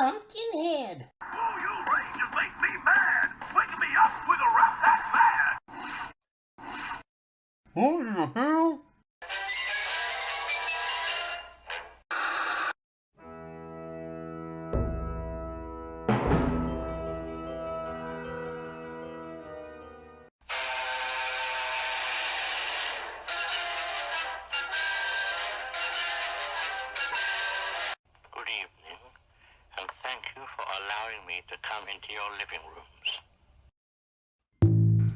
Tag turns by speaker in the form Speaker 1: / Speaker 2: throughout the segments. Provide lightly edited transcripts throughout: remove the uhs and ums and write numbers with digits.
Speaker 1: Pumpkinhead.
Speaker 2: Oh, you Rangers make me mad! Wake me up with a rap that bad!
Speaker 1: What the hell?
Speaker 3: Good evening, and thank you for allowing me to come into your living rooms.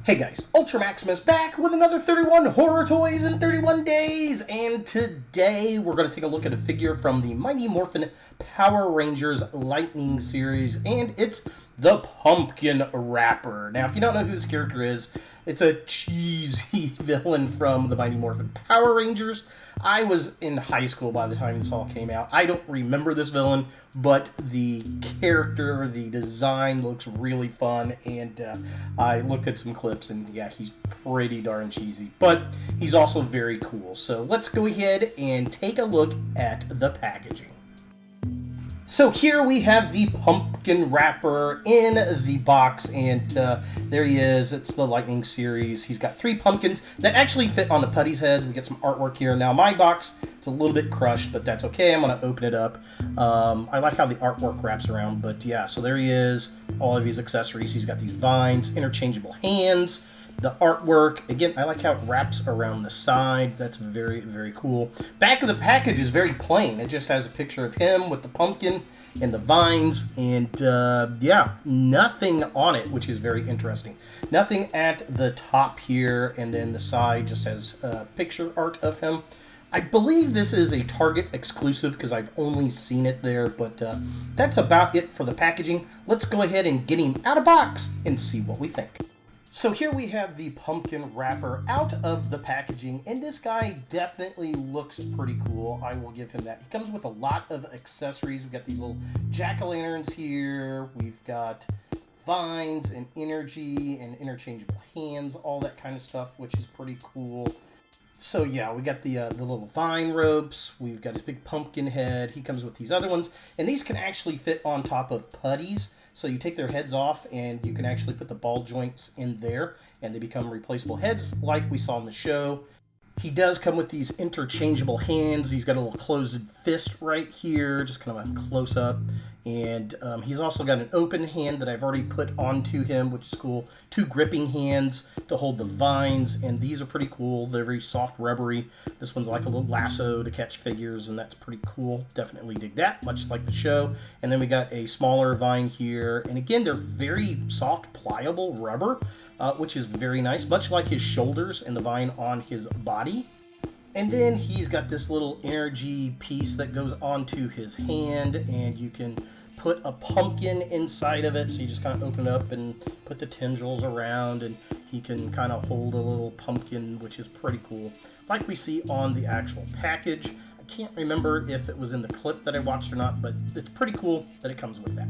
Speaker 1: Hey guys, Ultra Maximus back with another 31 horror toys in 31 days, and today we're going to take a look at a figure from the Mighty Morphin Power Rangers Lightning series, and it's the Pumpkin Rapper. Now, if you don't know who this character is, it's a cheesy villain from the Mighty Morphin Power Rangers. I was in high school by the time this all came out. I don't remember this villain, but the character, the design looks really fun, and I looked at some clips, and yeah, he's pretty darn cheesy, but he's also very cool. So let's go ahead and take a look at the packaging. So here we have the Pumpkin Rapper in the box, and there he is. It's the Lightning series. He's got 3 pumpkins that actually fit on the putty's head. We get some artwork here. Now my box, it's a little bit crushed, but that's okay. I'm going to open it up. I like how the artwork wraps around, but yeah, so there he is. All of his accessories. He's got these vines, interchangeable hands. The artwork, again, I like how it wraps around the side. That's very, very cool. Back of the package is very plain. It just has a picture of him with the pumpkin and the vines, and yeah, nothing on it, which is very interesting. Nothing at the top here, and then the side just has picture art of him. I believe this is a Target exclusive because I've only seen it there, but that's about it for the packaging. Let's go ahead and get him out of box and see what we think. So here we have the Pumpkin Rapper out of the packaging, and this guy definitely looks pretty cool. I will give him that. He comes with a lot of accessories. We've got these little jack-o'-lanterns here. We've got vines and energy and interchangeable hands, all that kind of stuff, which is pretty cool. So yeah, we got the little vine ropes. We've got his big pumpkin head. He comes with these other ones, and these can actually fit on top of putties. So you take their heads off, and you can actually put the ball joints in there, and they become replaceable heads like we saw in the show. He does come with these interchangeable hands. He's got a little closed fist right here, just kind of a close-up. And he's also got an open hand that I've already put onto him, which is cool. 2 gripping hands to hold the vines, and these are pretty cool. They're very soft, rubbery. This one's like a little lasso to catch figures, and that's pretty cool. Definitely dig that, much like the show. And then we got a smaller vine here. And again, they're very soft, pliable rubber, which is very nice, much like his shoulders and the vine on his body. And then he's got this little energy piece that goes onto his hand, and you can put a pumpkin inside of it. So you just kind of open it up and put the tendrils around, and he can kind of hold a little pumpkin, which is pretty cool, like we see on the actual package. I can't remember if it was in the clip that I watched or not, but it's pretty cool that it comes with that.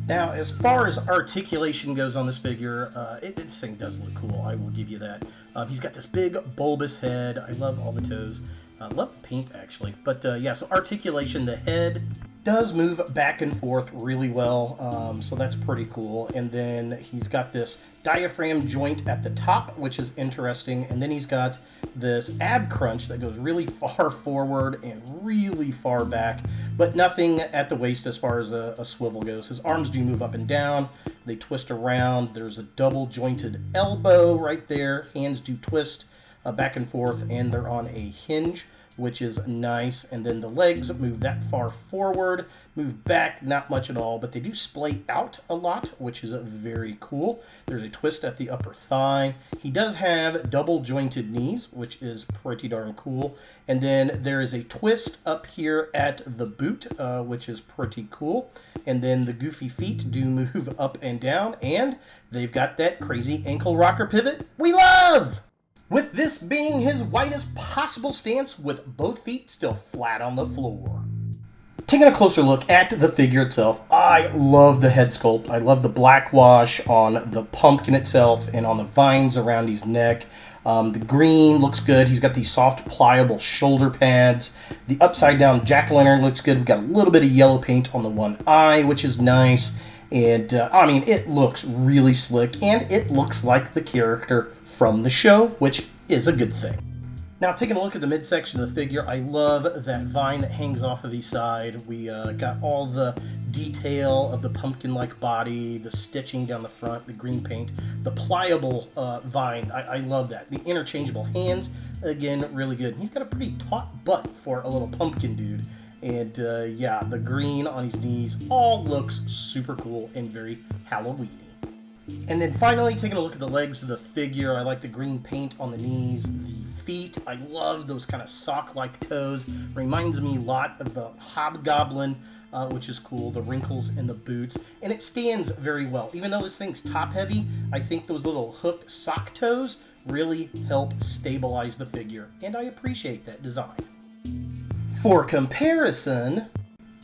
Speaker 1: Now, as far as articulation goes on this figure, this thing does look cool. I will give you that. He's got this big bulbous head. I love all the toes. I love the paint, actually. But yeah, so articulation, the head does move back and forth really well, so that's pretty cool. And then he's got this diaphragm joint at the top, which is interesting. And then he's got this ab crunch that goes really far forward and really far back, but nothing at the waist as far as a swivel goes. His arms do move up and down. They twist around. There's a double jointed elbow right there. Hands do twist back and forth, and they're on a hinge, which is nice. And then the legs move that far forward, move back not much at all, but they do splay out a lot, which is very cool. There's a twist at the upper thigh. He does have double jointed knees, which is pretty darn cool. And then there is a twist up here at the boot, which is pretty cool. And then the goofy feet do move up and down, and they've got that crazy ankle rocker pivot we love! With this being his widest possible stance with both feet still flat on the floor. Taking a closer look at the figure itself, I love the head sculpt. I love the black wash on the pumpkin itself and on the vines around his neck. The green looks good. He's got these soft, pliable shoulder pads. The upside-down jack-o'-lantern looks good. We've got a little bit of yellow paint on the one eye, which is nice. And, I mean, it looks really slick, and it looks like the character from the show, which is a good thing. Now, taking a look at the midsection of the figure, I love that vine that hangs off of the side. We got all the detail of the pumpkin-like body, the stitching down the front, the green paint, the pliable vine. I love that. The interchangeable hands, again, really good. He's got a pretty taut butt for a little pumpkin dude. And, yeah, the green on his knees all looks super cool and very Halloween-y. And then finally, taking a look at the legs of the figure, I like the green paint on the knees, the feet. I love those kind of sock-like toes. Reminds me a lot of the Hobgoblin, which is cool, the wrinkles in the boots. And it stands very well. Even though this thing's top-heavy, I think those little hooked sock toes really help stabilize the figure. And I appreciate that design. For comparison,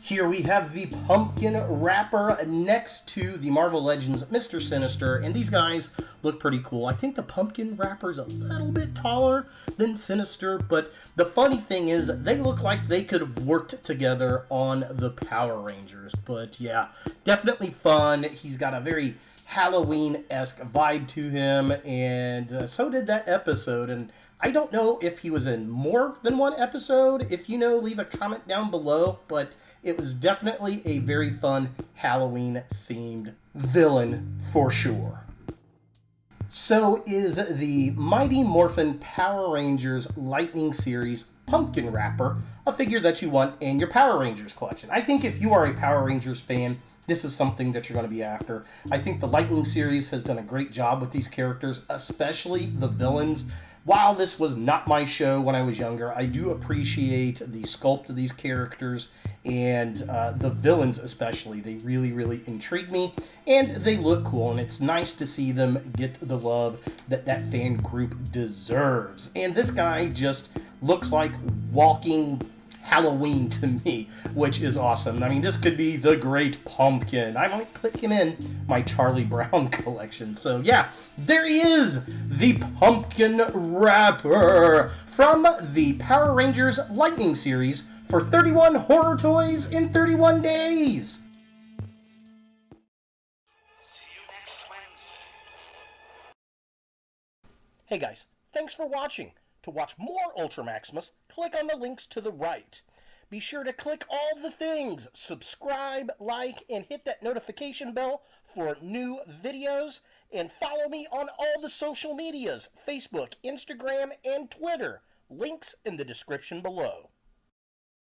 Speaker 1: here we have the pumpkin wrapper next to the Marvel Legends Mr. Sinister, and these guys look pretty cool. I think the pumpkin wrapper's a little bit taller than Sinister, but the funny thing is they look like they could have worked together on the Power Rangers. But yeah, definitely fun. He's got a very Halloween-esque vibe to him, and so did that episode. And I don't know if he was in more than one episode. If you know, leave a comment down below, but it was definitely a very fun Halloween-themed villain for sure. So is the Mighty Morphin Power Rangers Lightning Series Pumpkin Wrapper a figure that you want in your Power Rangers collection. I think if you are a Power Rangers fan, this is something that you're going to be after. I think the Lightning series has done a great job with these characters, especially the villains. While this was not my show when I was younger, I do appreciate the sculpt of these characters and the villains especially. They really, really intrigue me, and they look cool, and it's nice to see them get the love that that fan group deserves. And this guy just looks like walking Halloween to me, which is awesome. I mean, this could be the Great Pumpkin. I might put him in my Charlie Brown collection. So yeah, there he is, the Pumpkin Wrapper from the Power Rangers Lightning series for 31 horror toys in 31 days.
Speaker 3: See you next Wednesday.
Speaker 1: Hey guys, thanks for watching. To watch more Ultra Maximus, click on the links to the right. Be sure to click all the things, subscribe, like, and hit that notification bell for new videos, and follow me on all the social medias, Facebook, Instagram, and Twitter. Links in the description below.